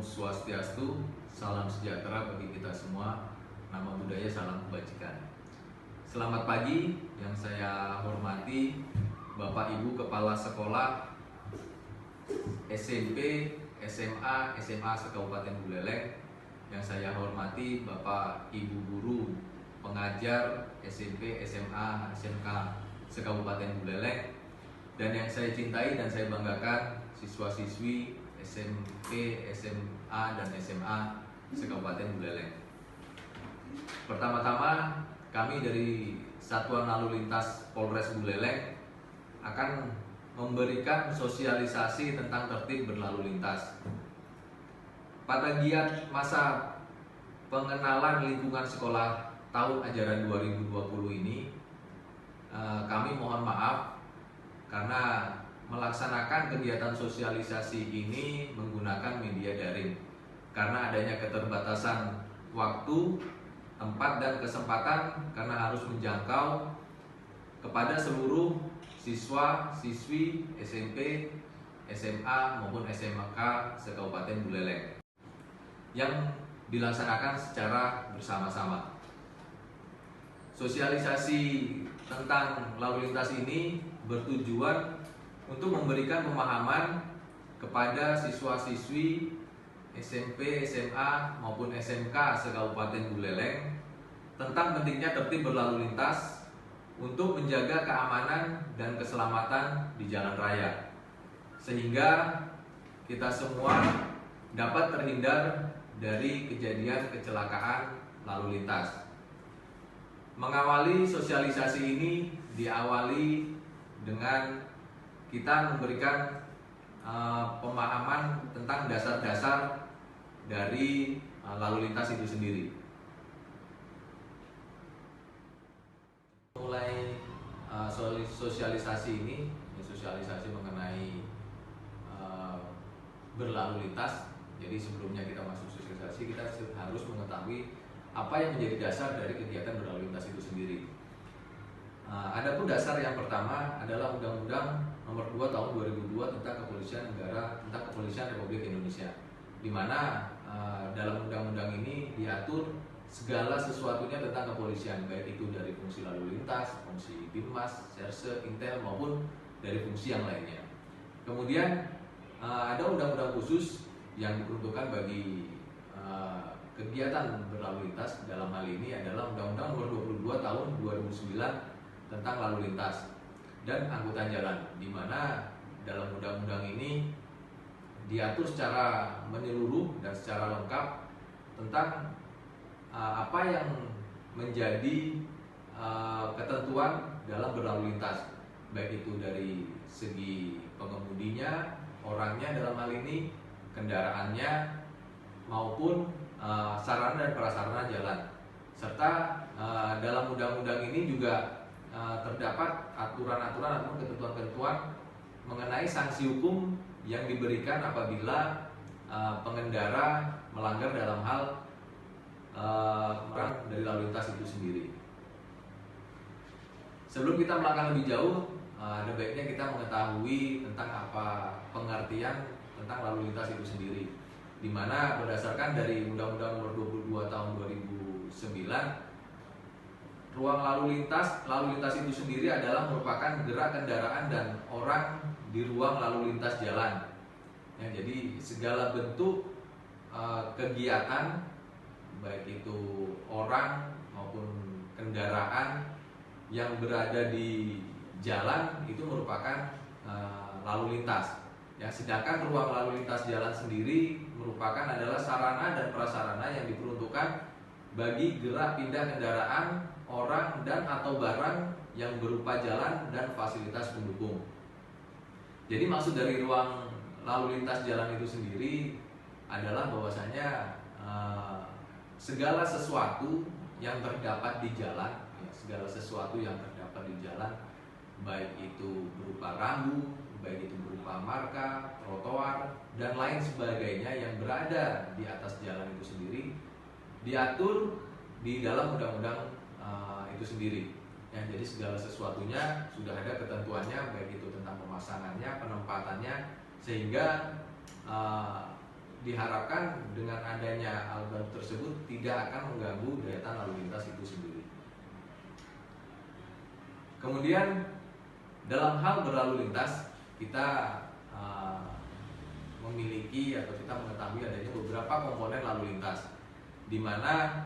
Swastiastu, salam sejahtera bagi kita semua. Nama budaya salam kebajikan. Selamat pagi, yang saya hormati Bapak Ibu Kepala Sekolah SMP, SMA, SMA se-Kabupaten Buleleng. Yang saya hormati Bapak Ibu Guru pengajar SMP, SMA, SMK se-Kabupaten Buleleng. Dan yang saya cintai dan saya banggakan siswa-siswi SMP, SMA, dan SMA se-Kabupaten Buleleng. Pertama-tama kami dari Satuan Lalu Lintas Polres Buleleng akan memberikan sosialisasi tentang tertib berlalu lintas. Pada giat masa pengenalan lingkungan sekolah tahun ajaran 2020 ini, kami mohon maaf karena melaksanakan kegiatan sosialisasi ini menggunakan media daring karena adanya keterbatasan waktu, tempat, dan kesempatan karena harus menjangkau kepada seluruh siswa-siswi SMP, SMA maupun SMK se-Kabupaten Buleleng yang dilaksanakan secara bersama-sama. Sosialisasi tentang lalu lintas ini bertujuan untuk memberikan pemahaman kepada siswa-siswi SMP, SMA maupun SMK se-Kabupaten Buleleng tentang pentingnya tertib berlalu lintas untuk menjaga keamanan dan keselamatan di jalan raya, sehingga kita semua dapat terhindar dari kejadian kecelakaan lalu lintas. Mengawali sosialisasi ini diawali dengan kita memberikan pemahaman tentang dasar-dasar dari lalu lintas itu sendiri. Mulai sosialisasi ini, sosialisasi mengenai berlalu lintas. Jadi sebelumnya kita masuk sosialisasi, kita harus mengetahui apa yang menjadi dasar dari kegiatan berlalu lintas itu sendiri. Adapun dasar yang pertama adalah Undang-Undang Nomor 2 Tahun 2002 tentang Kepolisian Negara, tentang Kepolisian Republik Indonesia, di mana dalam undang-undang ini diatur segala sesuatunya tentang kepolisian, baik itu dari fungsi lalu lintas, fungsi Binmas, Serse, Intel maupun dari fungsi yang lainnya. Kemudian ada undang-undang khusus yang diperuntukkan bagi kegiatan berlalu lintas. Dalam hal ini adalah Undang-Undang Nomor 22 Tahun 2009 tentang lalu lintas dan angkutan jalan, di mana dalam undang-undang ini diatur secara menyeluruh dan secara lengkap tentang apa yang menjadi ketentuan dalam berlalu lintas, baik itu dari segi pengemudinya, orangnya dalam hal ini, kendaraannya, maupun sarana dan prasarana jalan. Serta dalam undang-undang ini juga terdapat aturan-aturan ataupun ketentuan-ketentuan mengenai sanksi hukum yang diberikan apabila pengendara melanggar dalam hal dari lalu lintas itu sendiri. Sebelum kita melangkah lebih jauh, ada baiknya kita mengetahui tentang apa pengertian tentang lalu lintas itu sendiri, di mana berdasarkan dari Undang-Undang Nomor 22 Tahun 2009, ruang lalu lintas itu sendiri adalah merupakan gerak kendaraan dan orang di ruang lalu lintas jalan. Ya, jadi segala bentuk kegiatan, baik itu orang maupun kendaraan yang berada di jalan itu merupakan lalu lintas. Ya, sedangkan ruang lalu lintas jalan sendiri merupakan adalah sarana dan prasarana yang diperuntukkan bagi gerak pindah kendaraan, orang, dan atau barang yang berupa jalan dan fasilitas pendukung. Jadi maksud dari ruang lalu lintas jalan itu sendiri adalah bahwasanya segala sesuatu yang terdapat di jalan, ya, segala sesuatu yang terdapat di jalan, baik itu berupa rambu, baik itu berupa marka, trotoar, dan lain sebagainya yang berada di atas jalan itu sendiri, diatur di dalam undang-undang itu sendiri. Ya, jadi segala sesuatunya sudah ada ketentuannya, baik itu tentang pemasangannya, penempatannya, sehingga diharapkan dengan adanya alat bantu tersebut tidak akan mengganggu daya tahan lalu lintas itu sendiri. Kemudian dalam hal berlalu lintas kita memiliki atau kita mengetahui adanya beberapa komponen lalu lintas, di mana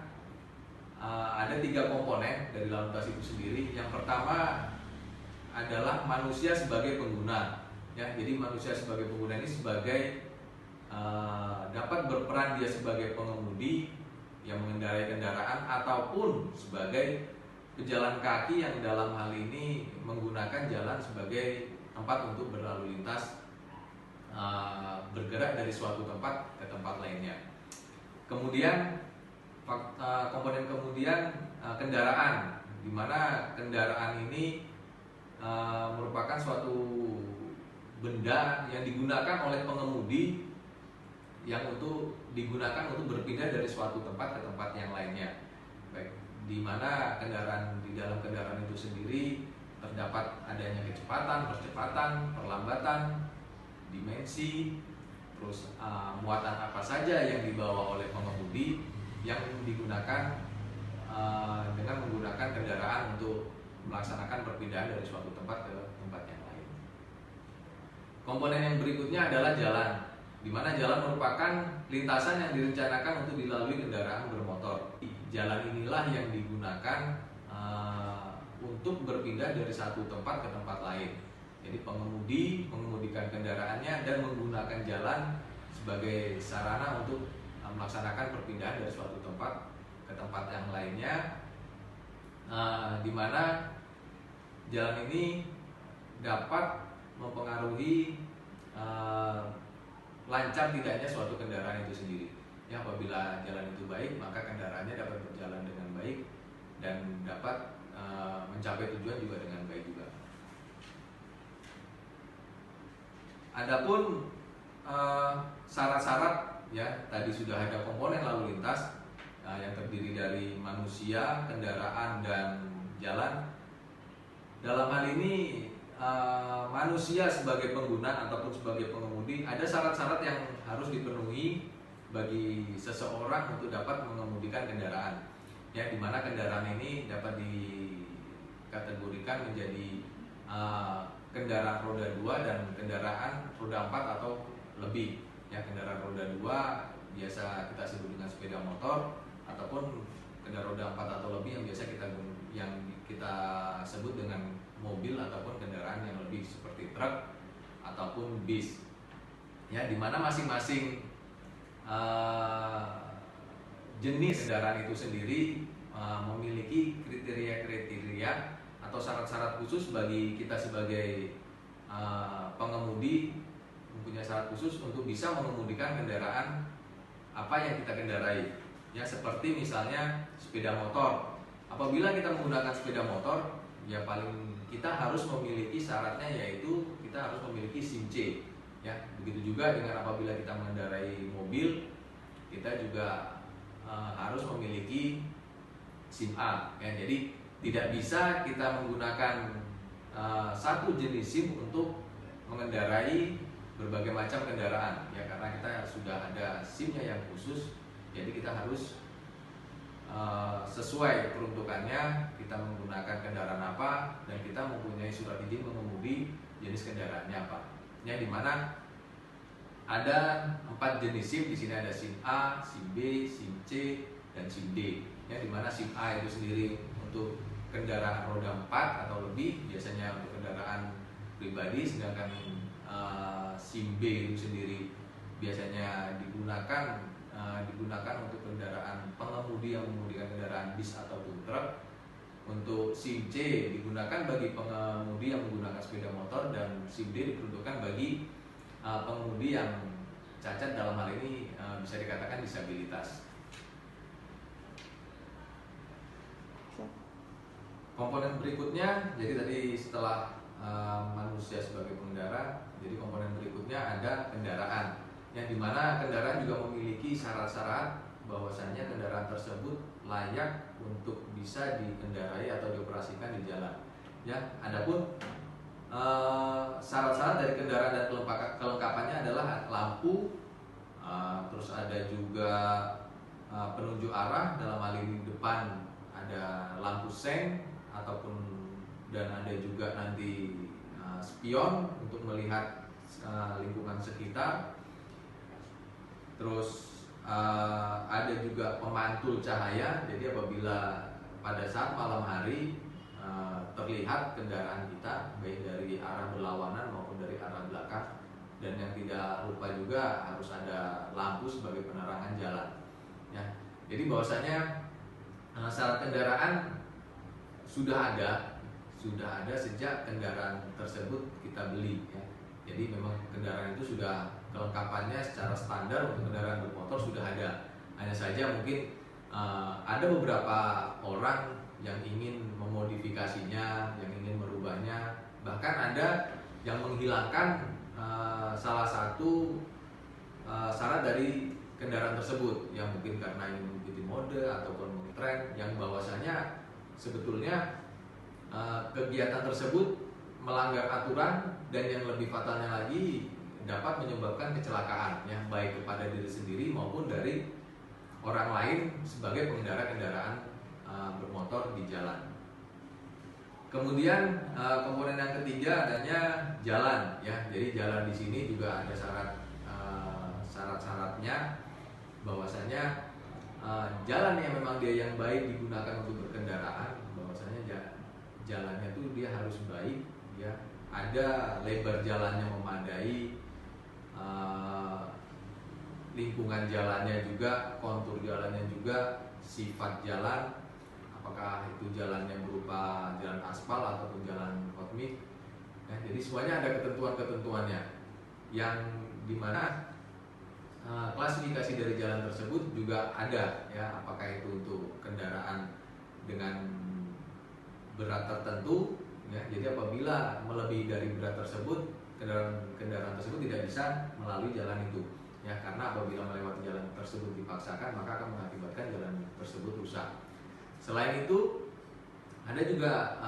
ada 3 komponen dari lalu lintas itu sendiri. Yang pertama adalah manusia sebagai pengguna, ya. Jadi manusia sebagai pengguna ini sebagai dapat berperan dia sebagai pengemudi yang mengendarai kendaraan ataupun sebagai pejalan kaki yang dalam hal ini menggunakan jalan sebagai tempat untuk berlalu lintas, bergerak dari suatu tempat ke tempat lainnya. Kemudian komponen kemudian kendaraan, di mana kendaraan ini merupakan suatu benda yang digunakan oleh pengemudi yang digunakan untuk berpindah dari suatu tempat ke tempat yang lainnya. Baik, di mana di dalam kendaraan itu sendiri terdapat adanya kecepatan, percepatan, perlambatan, dimensi, terus muatan apa saja yang dibawa oleh pengemudi yang digunakan dengan menggunakan kendaraan untuk melaksanakan perpindahan dari suatu tempat ke tempat yang lain. Komponen yang berikutnya adalah jalan, di mana jalan merupakan lintasan yang direncanakan untuk dilalui kendaraan bermotor. Jalan inilah yang digunakan untuk berpindah dari satu tempat ke tempat lain. Jadi pengemudi mengemudikan kendaraannya dan menggunakan jalan sebagai sarana untuk melaksanakan perpindahan dari suatu tempat ke tempat yang lainnya, di mana jalan ini dapat mempengaruhi lancar tidaknya suatu kendaraan itu sendiri. Ya, apabila jalan itu baik, maka kendaraannya dapat berjalan dengan baik dan dapat mencapai tujuan juga dengan baik juga. Adapun syarat-syarat, ya, tadi sudah ada komponen lalu lintas yang terdiri dari manusia, kendaraan, dan jalan. Dalam hal ini manusia sebagai pengguna ataupun sebagai pengemudi, ada syarat-syarat yang harus dipenuhi bagi seseorang untuk dapat mengemudikan kendaraan, ya, di mana kendaraan ini dapat dikategorikan menjadi kendaraan roda 2 dan kendaraan roda 4 atau lebih. Ya, kendaraan roda 2 biasa kita sebut dengan sepeda motor, ataupun kendaraan roda 4 atau lebih yang biasa kita sebut dengan mobil ataupun kendaraan yang lebih seperti truk ataupun bis. Ya, di mana masing-masing jenis kendaraan itu sendiri memiliki kriteria-kriteria atau syarat-syarat khusus bagi kita sebagai pengemudi, mempunyai syarat khusus untuk bisa mengemudikan kendaraan apa yang kita kendarai. Ya, seperti misalnya sepeda motor. Apabila kita menggunakan sepeda motor, ya paling kita harus memiliki syaratnya, yaitu kita harus memiliki SIM C. Ya, begitu juga dengan apabila kita mengendarai mobil, kita juga harus memiliki SIM A. Ya, jadi tidak bisa kita menggunakan satu jenis SIM untuk mengendarai berbagai macam kendaraan, ya, karena kita sudah ada SIM-nya yang khusus. Jadi kita harus sesuai peruntukannya, kita menggunakan kendaraan apa, dan kita mempunyai surat izin mengemudi jenis kendaraannya apa. Ya, di mana ada 4 jenis SIM. Di sini ada SIM A, SIM B, SIM C, dan SIM D. Ya, di mana SIM A itu sendiri untuk kendaraan roda 4 atau lebih, biasanya untuk kendaraan pribadi, sedangkan SIM B itu sendiri biasanya digunakan untuk kendaraan pengemudi yang mengemudikan kendaraan bis ataupun truk. Untuk SIM C digunakan bagi pengemudi yang menggunakan sepeda motor, dan SIM D diperuntukkan bagi pengemudi yang cacat, dalam hal ini bisa dikatakan disabilitas. Komponen berikutnya, jadi tadi setelah manusia sebagai pengendara, jadi komponen berikutnya ada kendaraan, yang dimana kendaraan juga memiliki syarat-syarat bahwasanya kendaraan tersebut layak untuk bisa dikendarai atau dioperasikan di jalan. Ya, adapun syarat-syarat dari kendaraan dan kelengkapannya adalah lampu, Terus ada juga penunjuk arah, dalam hal ini di depan ada lampu seng dan ada juga nanti spion untuk melihat lingkungan sekitar. Terus ada juga pemantul cahaya, jadi apabila pada saat malam hari terlihat kendaraan kita baik dari arah berlawanan maupun dari arah belakang. Dan yang tidak lupa juga harus ada lampu sebagai penerangan jalan ya. Jadi bahwasanya syarat kendaraan sudah ada sejak kendaraan tersebut kita beli ya. Jadi memang kendaraan itu sudah kelengkapannya secara standar untuk kendaraan bermotor sudah ada. Hanya saja mungkin ada beberapa orang yang ingin memodifikasinya, yang ingin merubahnya, bahkan ada yang menghilangkan salah satu syarat dari kendaraan tersebut, yang mungkin karena ingin mengikuti mode ataupun tren, yang bahwasanya sebetulnya kegiatan tersebut melanggar aturan dan yang lebih fatalnya lagi dapat menyebabkan kecelakaan ya, baik kepada diri sendiri maupun dari orang lain sebagai pengendara kendaraan bermotor di jalan. Kemudian komponen yang ketiga adanya jalan ya. Jadi jalan di sini juga ada syarat-syaratnya, bahwasanya jalan yang memang dia yang baik digunakan untuk berkendaraan, bahwasanya jalannya tuh dia harus baik ya. Ada lebar jalannya memadai, lingkungan jalannya juga, kontur jalannya juga, sifat jalan, apakah itu jalannya berupa jalan aspal ataupun jalan hot mix ya. Jadi semuanya ada ketentuan-ketentuannya, yang dimana klasifikasi dari jalan tersebut juga ada ya, apakah itu untuk kendaraan dengan berat tertentu ya. Jadi apabila melebihi dari berat tersebut, kendaraan tersebut tidak bisa melalui jalan itu ya, karena apabila melewati jalan tersebut dipaksakan, maka akan mengakibatkan jalan tersebut rusak. Selain itu ada juga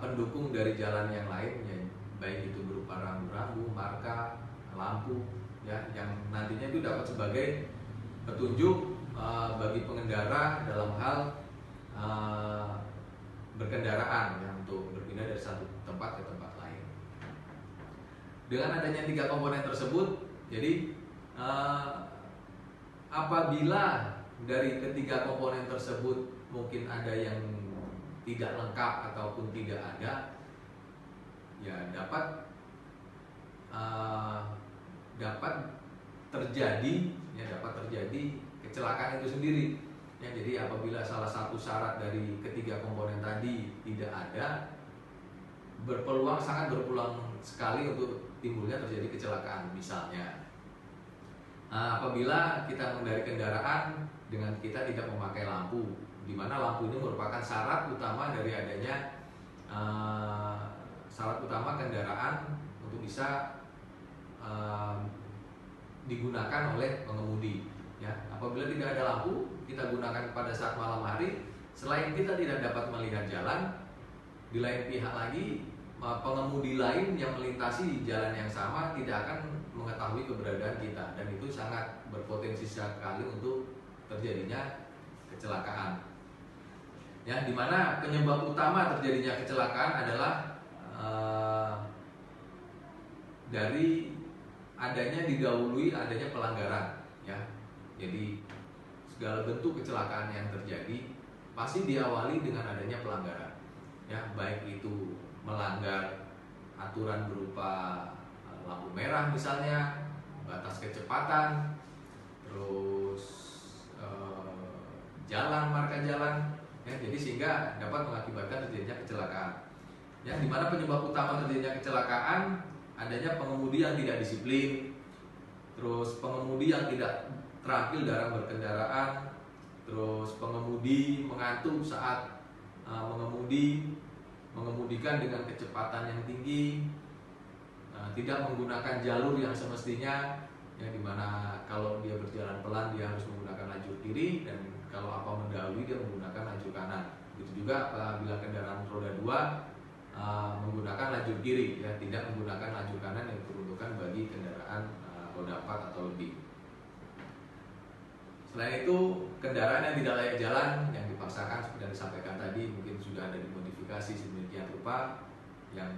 pendukung dari jalan yang lain ya, baik itu berupa rambu-rambu, marka, lampu ya, yang nantinya itu dapat sebagai petunjuk bagi pengendara dalam hal berkendaraan ya, untuk berpindah dari satu tempat ke tempat lain. Dengan adanya 3 komponen tersebut, jadi apabila dari ketiga komponen tersebut mungkin ada yang tidak lengkap ataupun tidak ada, ya dapat terjadi kecelakaan itu sendiri ya. Jadi apabila salah satu syarat dari ketiga komponen tadi tidak ada, sangat berpeluang sekali untuk timbulnya terjadi kecelakaan. Misalnya apabila kita mengendarai kendaraan dengan kita tidak memakai lampu, di mana lampu ini merupakan syarat utama dari adanya syarat utama kendaraan untuk bisa digunakan oleh pengemudi ya. Apabila tidak ada lampu kita gunakan pada saat malam hari, selain kita tidak dapat melihat jalan, di lain pihak lagi pengemudi lain yang melintasi jalan yang sama tidak akan mengetahui keberadaan kita, dan itu sangat berpotensi sekali untuk terjadinya kecelakaan ya, dimana penyebab utama terjadinya kecelakaan adalah dari didahului adanya pelanggaran ya. Jadi segala bentuk kecelakaan yang terjadi pasti diawali dengan adanya pelanggaran ya, baik itu melanggar aturan berupa lampu merah misalnya, batas kecepatan, terus jalan, marka jalan ya. Jadi sehingga dapat mengakibatkan terjadinya kecelakaan ya, dimana penyebab utama terjadinya kecelakaan adanya pengemudi yang tidak disiplin, terus pengemudi yang tidak terampil dalam berkendaraan, terus pengemudi mengantuk saat mengemudikan dengan kecepatan yang tinggi, tidak menggunakan jalur yang semestinya ya, dimana kalau dia berjalan pelan dia harus menggunakan lajur kiri, dan kalau apa mendahului dia menggunakan lajur kanan. Begitu juga apabila kendaraan roda 2 menggunakan lajur kiri ya, tidak menggunakan lajur kanan yang diperuntukkan bagi kendaraan roda 4 atau lebih. Selain itu, kendaraan yang tidak layak jalan yang dipaksakan seperti yang disampaikan tadi mungkin sudah ada dimodifikasi sedemikian rupa yang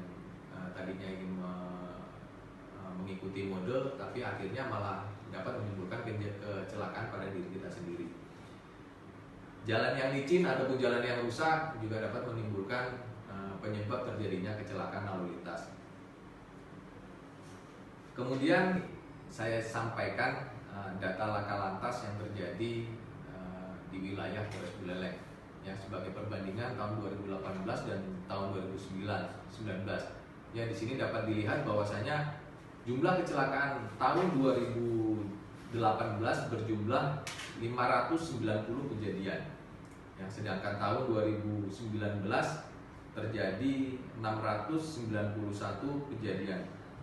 tadinya ingin mengikuti mode, tapi akhirnya malah dapat menimbulkan kecelakaan pada diri kita sendiri. Jalan yang licin ataupun jalan yang rusak juga dapat menimbulkan penyebab terjadinya kecelakaan lalu lintas. Kemudian saya sampaikan data laka lantas yang terjadi di wilayah Polres Buleleng ya, sebagai perbandingan tahun 2018 dan tahun 2019. Ya, di sini dapat dilihat bahwasanya jumlah kecelakaan tahun 2018 berjumlah 590 kejadian. Ya, sedangkan tahun 2019 terjadi 691 kejadian.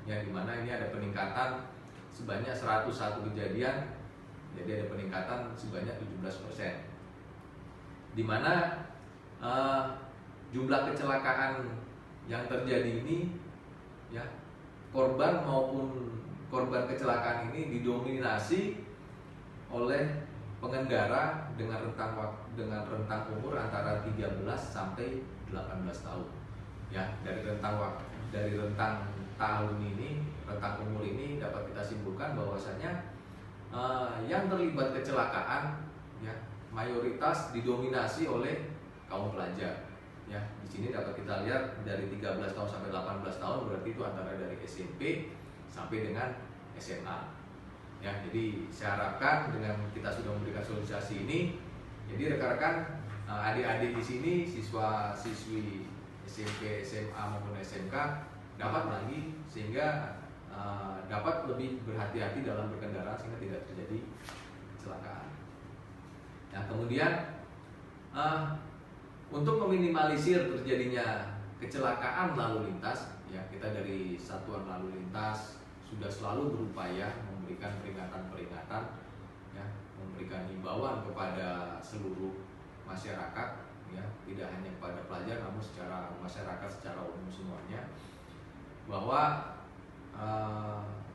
Ya, di mana ini ada peningkatan sebanyak 101 kejadian, jadi ada peningkatan sebanyak 17%. Di mana jumlah kecelakaan yang terjadi ini, ya, korban maupun korban kecelakaan ini didominasi oleh pengendara dengan rentang umur antara 13 sampai 18 tahun. Ya, dari rentang tahun ini, rentang umur ini dapat kita simpulkan bahwasanya yang terlibat kecelakaan ya mayoritas didominasi oleh kaum pelajar. Ya, di sini dapat kita lihat dari 13 tahun sampai 18 tahun, berarti itu antara dari SMP sampai dengan SMA. Ya, jadi saya harapkan dengan kita sudah memberikan sosialisasi ini, jadi rekan-rekan, adik-adik di sini, siswa-siswi SMP, SMA maupun SMK dapat lagi sehingga dapat lebih berhati-hati dalam berkendara sehingga tidak terjadi kecelakaan. Nah, kemudian untuk meminimalisir terjadinya kecelakaan lalu lintas, ya, kita dari Satuan Lalu Lintas sudah selalu berupaya memberikan peringatan-peringatan, ya, memberikan himbauan kepada seluruh masyarakat, ya, tidak hanya kepada pelajar namun secara masyarakat secara umum semuanya, bahwa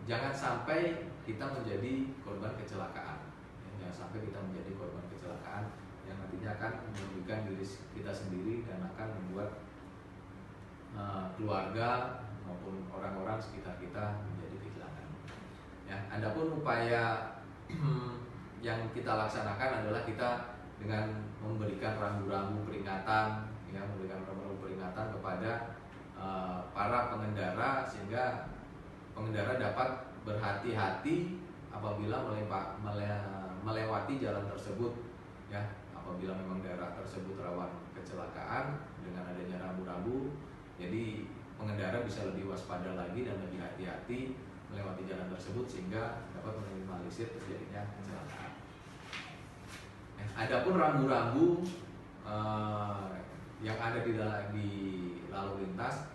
jangan sampai kita menjadi korban kecelakaan, ya, jangan sampai kita menjadi korban kecelakaan yang nantinya akan merugikan diri kita sendiri dan akan membuat keluarga maupun orang-orang sekitar kita menjadi kehilangan. Ya, adapun upaya yang kita laksanakan adalah kita dengan memberikan rambu-rambu peringatan, ya, memberikan rambu-rambu peringatan kepada para pengendara sehingga pengendara dapat berhati-hati apabila melewati jalan tersebut, ya, apabila memang daerah tersebut rawan kecelakaan. Dengan adanya rambu-rambu, jadi pengendara bisa lebih waspada lagi dan lebih hati-hati melewati jalan tersebut sehingga dapat meminimalisir terjadinya kecelakaan. Adapun rambu-rambu yang ada di lalu lintas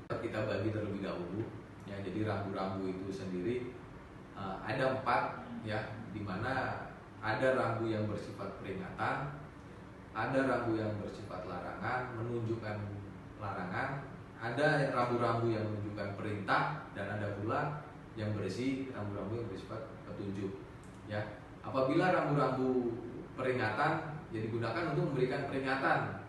kita bagi terlebih dahulu, ya. Jadi rambu-rambu itu sendiri ada 4, ya, di mana ada rambu yang bersifat peringatan, ada rambu yang bersifat larangan, menunjukkan larangan, ada rambu-rambu yang menunjukkan perintah, dan ada pula yang rambu-rambu yang bersifat petunjuk. Ya, apabila rambu-rambu peringatan yang digunakan untuk memberikan peringatan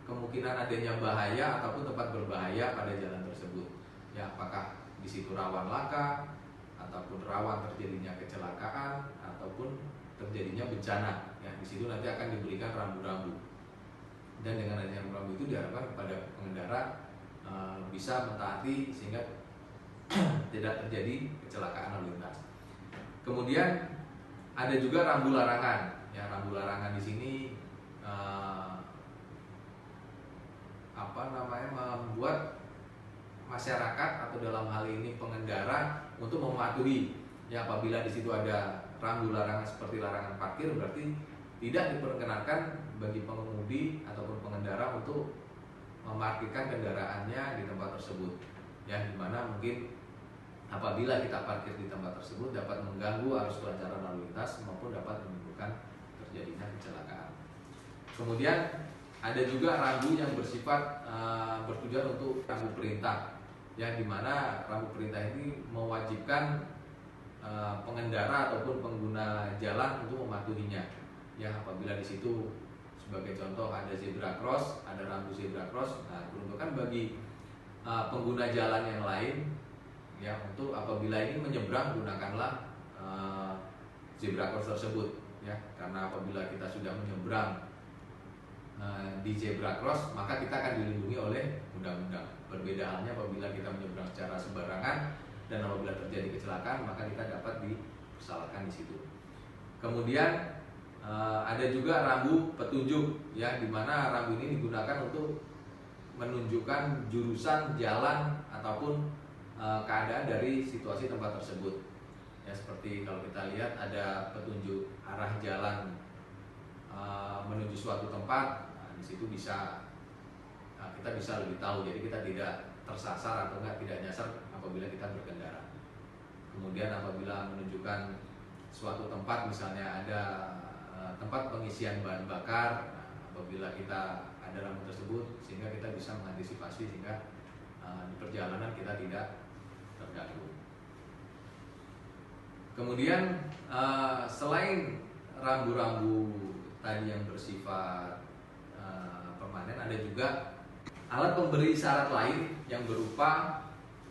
kemungkinan adanya bahaya ataupun tempat berbahaya pada jalan tersebut. Ya, apakah di situ rawan laka ataupun rawan terjadinya kecelakaan ataupun terjadinya bencana. Ya, di situ nanti akan diberikan rambu-rambu. Dan dengan adanya rambu-rambu itu diharapkan kepada pengendara bisa mentaati sehingga tidak terjadi kecelakaan lalu lintas. Kemudian ada juga rambu larangan. Ya, rambu larangan di sini membuat masyarakat atau dalam hal ini pengendara untuk mematuhi. Ya, apabila di situ ada rambu larangan seperti larangan parkir, berarti tidak diperkenankan bagi pengemudi ataupun pengendara untuk memarkirkan kendaraannya di tempat tersebut. Ya, dimana mungkin apabila kita parkir di tempat tersebut dapat mengganggu arus kelancaran lalu lintas maupun dapat menimbulkan terjadinya kecelakaan. Kemudian ada juga rambu yang bersifat bertujuan untuk rambu perintah, ya, dimana rambu perintah ini mewajibkan pengendara ataupun pengguna jalan untuk mematuhinya. Ya, apabila di situ sebagai contoh ada zebra cross, ada rambu zebra cross, nah peruntukan bagi pengguna jalan yang lain ya, untuk apabila ini menyeberang gunakanlah zebra cross tersebut ya, karena apabila kita sudah menyeberang di zebra cross maka kita akan dilindungi oleh undang-undang. Berbeda halnya apabila kita menyeberang secara sembarangan dan apabila terjadi kecelakaan maka kita dapat dipersalahkan di situ. Kemudian ada juga rambu petunjuk ya, di mana rambu ini digunakan untuk menunjukkan jurusan jalan ataupun keadaan dari situasi tempat tersebut. Ya, seperti kalau kita lihat ada petunjuk arah jalan menuju suatu tempat, nah, di situ kita bisa lebih tahu, jadi kita tidak tersasar atau tidak nyasar apabila kita berkendara. Kemudian apabila menunjukkan suatu tempat, misalnya ada tempat pengisian bahan bakar, nah, apabila kita ada rambu tersebut sehingga kita bisa mengantisipasi sehingga di perjalanan kita tidak terganggu. Kemudian selain rambu-rambu tadi yang bersifat permanen, ada juga alat pemberi isyarat lain yang berupa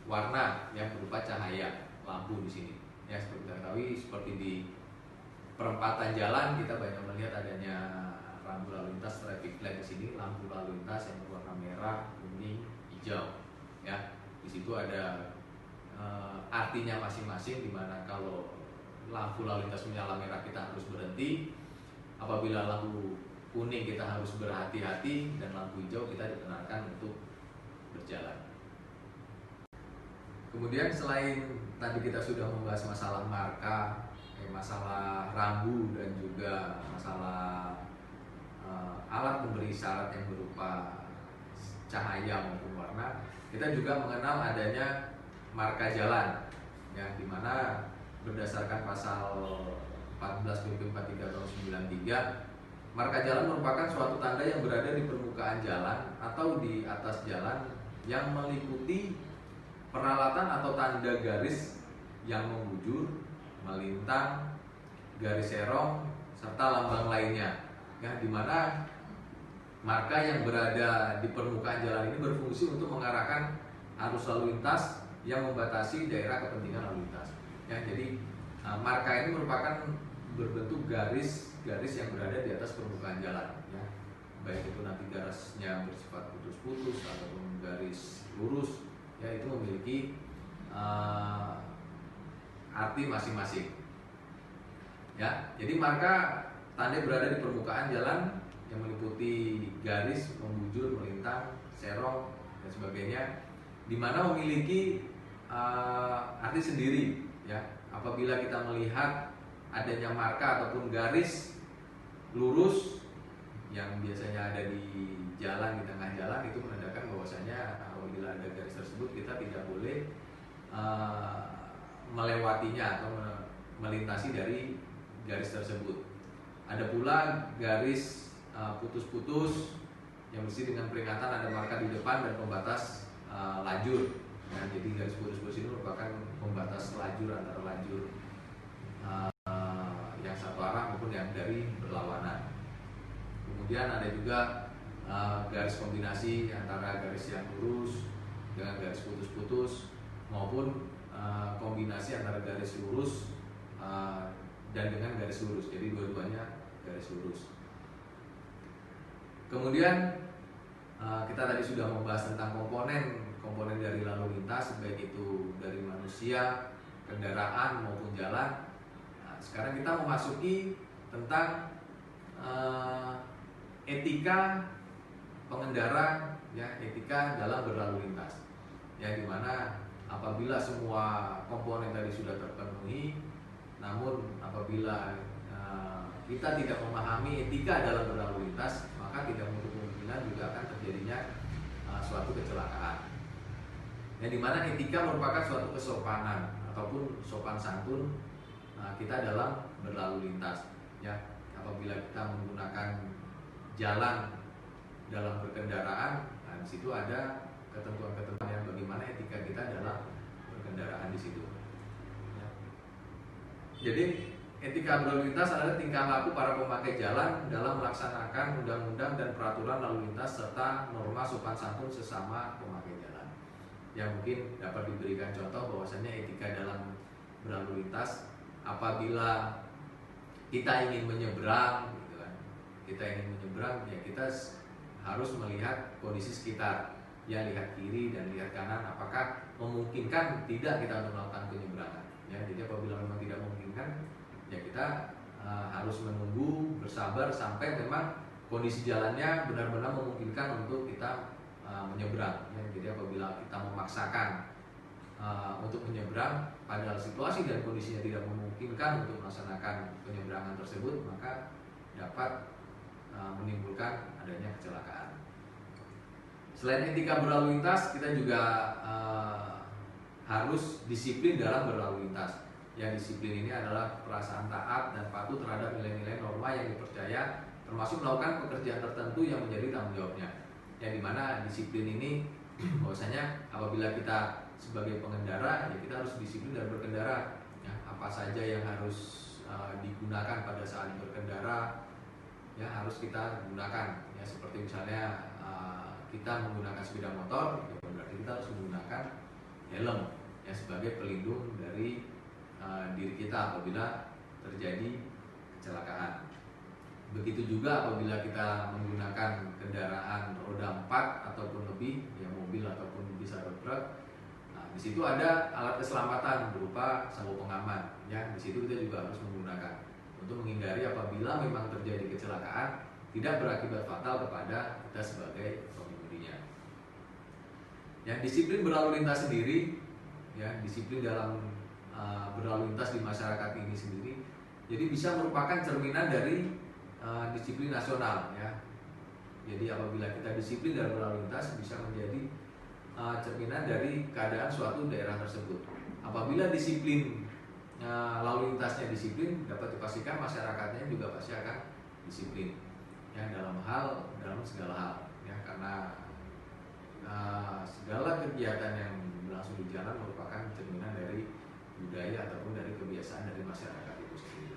warna, yang berupa cahaya lampu di sini. Ya, seperti kita ketahui, seperti di perempatan jalan kita banyak melihat adanya rambu lalu lintas traffic light di sini, lampu lalu lintas yang berwarna merah, kuning, hijau. Ya, di situ ada artinya masing-masing, di mana kalau lampu lalu lintas menyala merah kita harus berhenti, apabila lampu kuning kita harus berhati-hati, dan lampu hijau kita dibenarkan untuk berjalan. Kemudian selain tadi kita sudah membahas masalah marka, masalah rambu, dan juga masalah alat pemberi isyarat yang berupa cahaya maupun warna, kita juga mengenal adanya marka jalan ya, di mana berdasarkan pasal 14 PP 43 tahun 93, marka jalan merupakan suatu tanda yang berada di permukaan jalan atau di atas jalan yang meliputi peralatan atau tanda garis yang membujur, melintang, garis serong, serta lambang lainnya ya, di mana marka yang berada di permukaan jalan ini berfungsi untuk mengarahkan arus lalu lintas yang membatasi daerah kepentingan lalu lintas ya. Jadi marka ini merupakan berbentuk garis yang berada di atas permukaan jalan ya, baik itu nanti garisnya bersifat putus-putus ataupun garis lurus ya, itu memiliki arti masing-masing ya. Jadi marka tanda berada di permukaan jalan yang meliputi garis, membujur, melintang, serong dan sebagainya, di mana memiliki arti sendiri ya. Apabila kita melihat adanya marka ataupun garis lurus yang biasanya ada di jalan, di tengah jalan, itu menandakan bahwasanya apabila ada garis tersebut kita tidak boleh melewatinya atau melintasi dari garis tersebut. Ada pula garis putus-putus yang mesti dengan peringatan ada marka di depan dan pembatas lajur. Ya, jadi garis putus-putus ini merupakan pembatas lajur antara lajur yang satu arah maupun yang dari berlawanan. Kemudian ada juga garis kombinasi antara garis yang lurus dengan garis putus-putus maupun kombinasi antara garis lurus dan dengan garis lurus. Jadi dua-duanya garis lurus. Kemudian kita tadi sudah membahas tentang komponen dari lalu lintas, baik itu dari manusia, kendaraan maupun jalan. Nah, sekarang kita memasuki tentang etika pengendara ya, etika dalam berlalu lintas ya, dimana apabila semua komponen tadi sudah terpenuhi, namun apabila kita tidak memahami etika dalam berlalu lintas, maka tidak menutup kemungkinan juga akan terjadinya suatu kecelakaan. Yang dimana etika merupakan suatu kesopanan ataupun sopan santun kita dalam berlalu lintas ya. Apabila kita menggunakan jalan dalam berkendaraan, nah di situ ada ketentuan-ketentuan yang bagaimana etika kita dalam berkendaraan di situ. Ya. Jadi etika berlalu lintas adalah tingkah laku para pemakai jalan dalam melaksanakan undang-undang dan peraturan lalu lintas serta norma sopan santun sesama pemakai jalan. Yang mungkin dapat diberikan contoh bahwasanya etika dalam berlalu lintas apabila kita ingin menyeberang, gitu kan. Kita ingin menyeberang, ya kita harus melihat kondisi sekitar, ya lihat kiri dan lihat kanan, apakah memungkinkan tidak kita untuk melakukan penyeberangan. Ya, jadi apabila memang tidak memungkinkan, ya kita harus menunggu bersabar sampai memang kondisi jalannya benar-benar memungkinkan untuk kita menyeberang. Ya, jadi apabila kita memaksakan untuk menyeberang pada situasi dan kondisinya tidak memungkinkan untuk melaksanakan penyeberangan tersebut, maka dapat menimbulkan adanya kecelakaan. Selain etika berlalu lintas, kita juga harus disiplin dalam berlalu lintas. Yang disiplin ini adalah perasaan taat dan patuh terhadap nilai-nilai norma yang dipercaya, termasuk melakukan pekerjaan tertentu yang menjadi tanggung jawabnya. Yang dimana disiplin ini bahwasanya apabila kita sebagai pengendara, ya kita harus disiplin dalam berkendara. Ya, apa saja yang harus digunakan pada saat berkendara, ya harus kita gunakan. Ya, seperti misalnya kita menggunakan sepeda motor, ya berarti kita harus menggunakan helm, ya sebagai pelindung dari diri kita apabila terjadi kecelakaan. Begitu juga apabila kita menggunakan kendaraan roda 4 ataupun lebih, ya mobil ataupun bisa truk. Nah, di situ ada alat keselamatan berupa sabuk pengaman. Ya, di situ kita juga harus menggunakan untuk menghindari apabila memang terjadi kecelakaan tidak berakibat fatal kepada kita sebagai pengemudinya. Ya, disiplin berlalu lintas sendiri, ya disiplin dalam berlalu lintas di masyarakat ini sendiri, jadi bisa merupakan cerminan dari disiplin nasional, ya. Jadi apabila kita disiplin dalam berlalu lintas bisa menjadi cerminan dari keadaan suatu daerah tersebut. Apabila disiplin lalu lintasnya disiplin, dapat dipastikan masyarakatnya juga pasti akan disiplin, ya dalam segala hal, ya karena segala kegiatan yang berlangsung di jalan merupakan cerminan dari budaya ataupun dari kebiasaan dari masyarakat itu sendiri.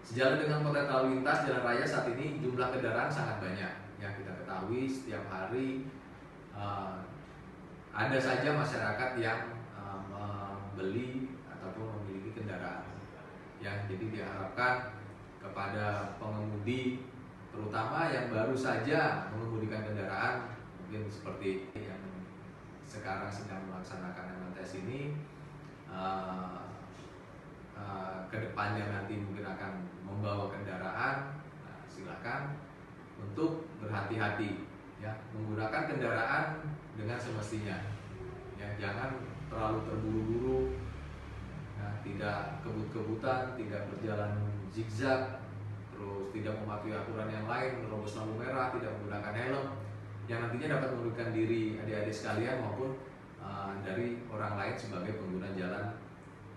Sejalan dengan potret lalu lintas jalan raya saat ini, jumlah kendaraan sangat banyak. Ya kita ketahui setiap hari ada saja masyarakat yang membeli ataupun memiliki kendaraan. Ya, jadi diharapkan kepada pengemudi, terutama yang baru saja mengemudikan kendaraan, mungkin seperti yang sekarang sedang melaksanakan MNTS ini, kedepannya nanti mungkin akan membawa kendaraan, silakan untuk berhati-hati, ya menggunakan kendaraan dengan semestinya, ya jangan terlalu terburu-buru, ya, tidak kebut-kebutan, tidak berjalan zigzag, terus tidak mematuhi aturan yang lain, menerobos lampu merah, tidak menggunakan helm, yang nantinya dapat merugikan diri adik-adik sekalian maupun dari orang lain sebagai pengguna jalan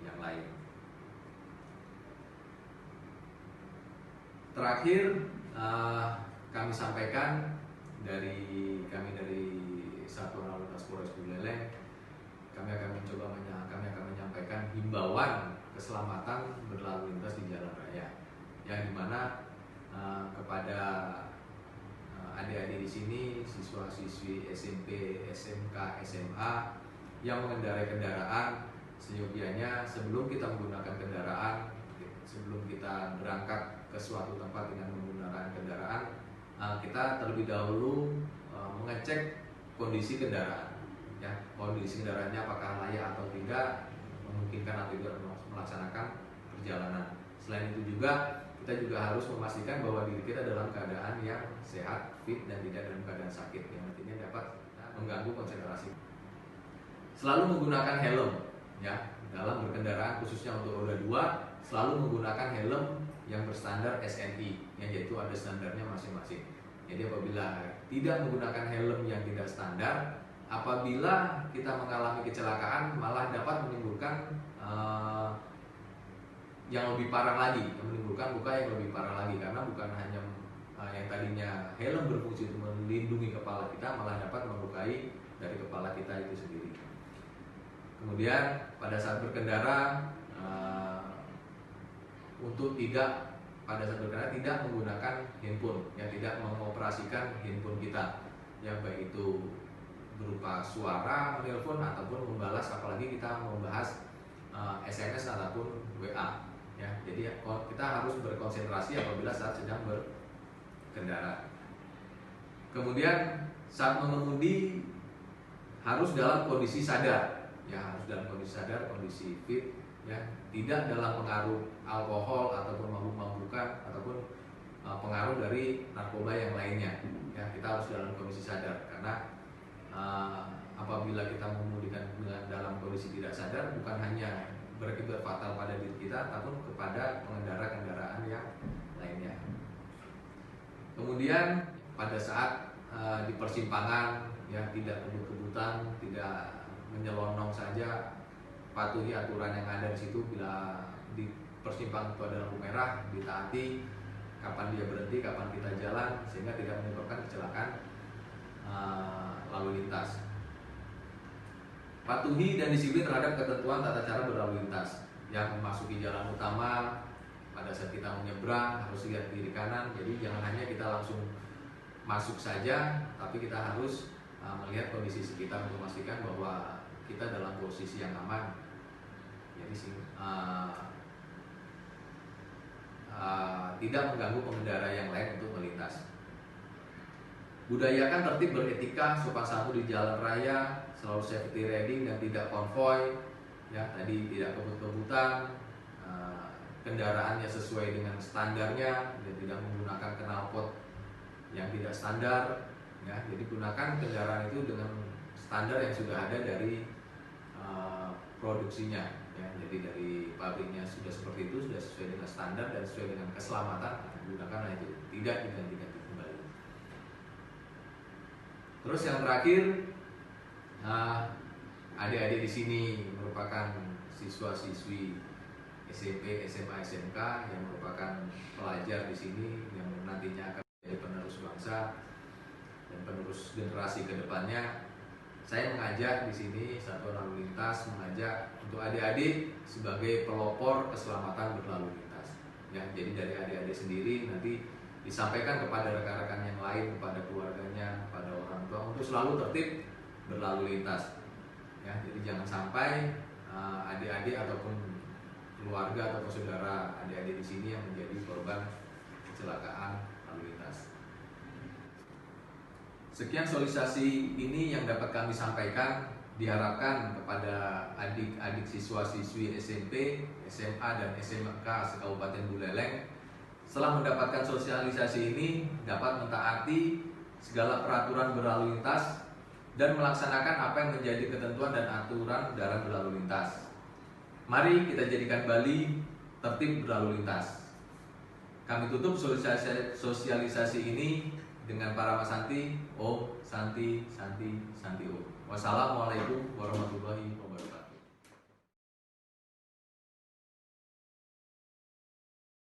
yang lain. Terakhir kami sampaikan dari Satuan Lalu Lintas Polres Buleleng, kami akan menyampaikan himbauan keselamatan berlalu lintas di jalan raya, yang dimana kepada adik-adik di sini, siswa-siswi SMP, SMK, SMA yang mengendarai kendaraan, seyogianya sebelum kita menggunakan kendaraan, sebelum kita berangkat ke suatu tempat dengan menggunakan kendaraan, kita terlebih dahulu mengecek kondisi kendaraan, ya kondisi kendaraannya apakah layak atau tidak, memungkinkan atau tidak melaksanakan perjalanan. Selain itu juga kita juga harus memastikan bahwa diri kita dalam keadaan yang sehat, fit, dan tidak dalam keadaan sakit yang nantinya dapat mengganggu konsentrasi. Selalu menggunakan helm, ya dalam berkendaraan, khususnya untuk roda 2, selalu menggunakan helm yang berstandar SNI, yang yaitu ada standarnya masing-masing. Jadi apabila tidak menggunakan helm yang tidak standar, apabila kita mengalami kecelakaan malah dapat menimbulkan yang lebih parah lagi, menimbulkan luka yang lebih parah lagi, karena bukan hanya yang tadinya helm berfungsi untuk melindungi kepala kita, malah dapat melukai dari kepala kita itu sendiri. Kemudian pada saat berkendara, untuk tidak pada saat berkendara tidak menggunakan handphone, ya, tidak mengoperasikan handphone kita, ya, baik itu berupa suara, menelpon ataupun membalas, apalagi kita membahas SMS ataupun WA, ya. Jadi kita harus berkonsentrasi apabila saat sedang berkendara. Kemudian saat mengemudi harus dalam kondisi sadar, ya, harus dalam kondisi sadar, kondisi fit, ya, tidak dalam pengaruh alkohol ataupun mabuk-mabukan ataupun pengaruh dari narkoba yang lainnya, ya. Kita harus dalam kondisi sadar, karena apabila kita mengemudikan dalam kondisi tidak sadar, bukan hanya berakibat fatal pada diri kita, ataupun kepada pengendara kendaraan yang lainnya. Kemudian pada saat di persimpangan, ya, tidak kebut-kebutan, tidak menyelonong saja, patuhi aturan yang ada di situ. Bila di persimpangan itu ada lampu merah, ditaati kapan dia berhenti, kapan kita jalan, sehingga tidak menyebabkan kecelakaan lalu lintas. Patuhi dan disiplin terhadap ketentuan tata cara berlalu lintas. Yang memasuki jalan utama, pada saat kita menyeberang harus lihat kiri kanan. Jadi jangan hanya kita langsung masuk saja, tapi kita harus melihat kondisi sekitar untuk memastikan bahwa kita dalam posisi yang aman. Jadi tidak mengganggu pengendara yang lain untuk melintas. Budayakan tertib, beretika, sopan santun di jalan raya, selalu safety riding dan tidak konvoy, ya, tadi tidak kebut-kebutan, kendaraannya sesuai dengan standarnya, dan tidak menggunakan knalpot yang tidak standar, ya. Jadi gunakan kendaraan itu dengan standar yang sudah ada dari produksinya, ya. Jadi dari pabriknya sudah seperti itu, sudah sesuai dengan standar dan sesuai dengan keselamatan, gunakanlah itu, tidak diganti-ganti kembali. Terus yang terakhir, adik-adik di sini merupakan siswa-siswi SMP, SMA, SMK yang merupakan pelajar di sini yang nantinya akan menjadi penerus bangsa dan penerus generasi ke depannya. Saya mengajak di sini Satuan Lalu Lintas mengajak untuk adik-adik sebagai pelopor keselamatan berlalu lintas. Ya, jadi dari adik-adik sendiri nanti disampaikan kepada rekan-rekan yang lain, kepada keluarganya, kepada orang tua untuk selalu tertib berlalu lintas. Ya, jadi jangan sampai adik-adik ataupun keluarga atau saudara adik-adik di sini yang menjadi korban kecelakaan lalu lintas. Sekian sosialisasi ini yang dapat kami sampaikan. Diharapkan kepada adik-adik siswa-siswi SMP, SMA, dan SMK se-Kabupaten Buleleng setelah mendapatkan sosialisasi ini dapat mentaati segala peraturan berlalu lintas dan melaksanakan apa yang menjadi ketentuan dan aturan dalam berlalu lintas. Mari kita jadikan Bali tertib berlalu lintas. Kami tutup sosialisasi ini dengan para Santi. Om Santi Santi Santi Om. Wassalamualaikum warahmatullahi wabarakatuh.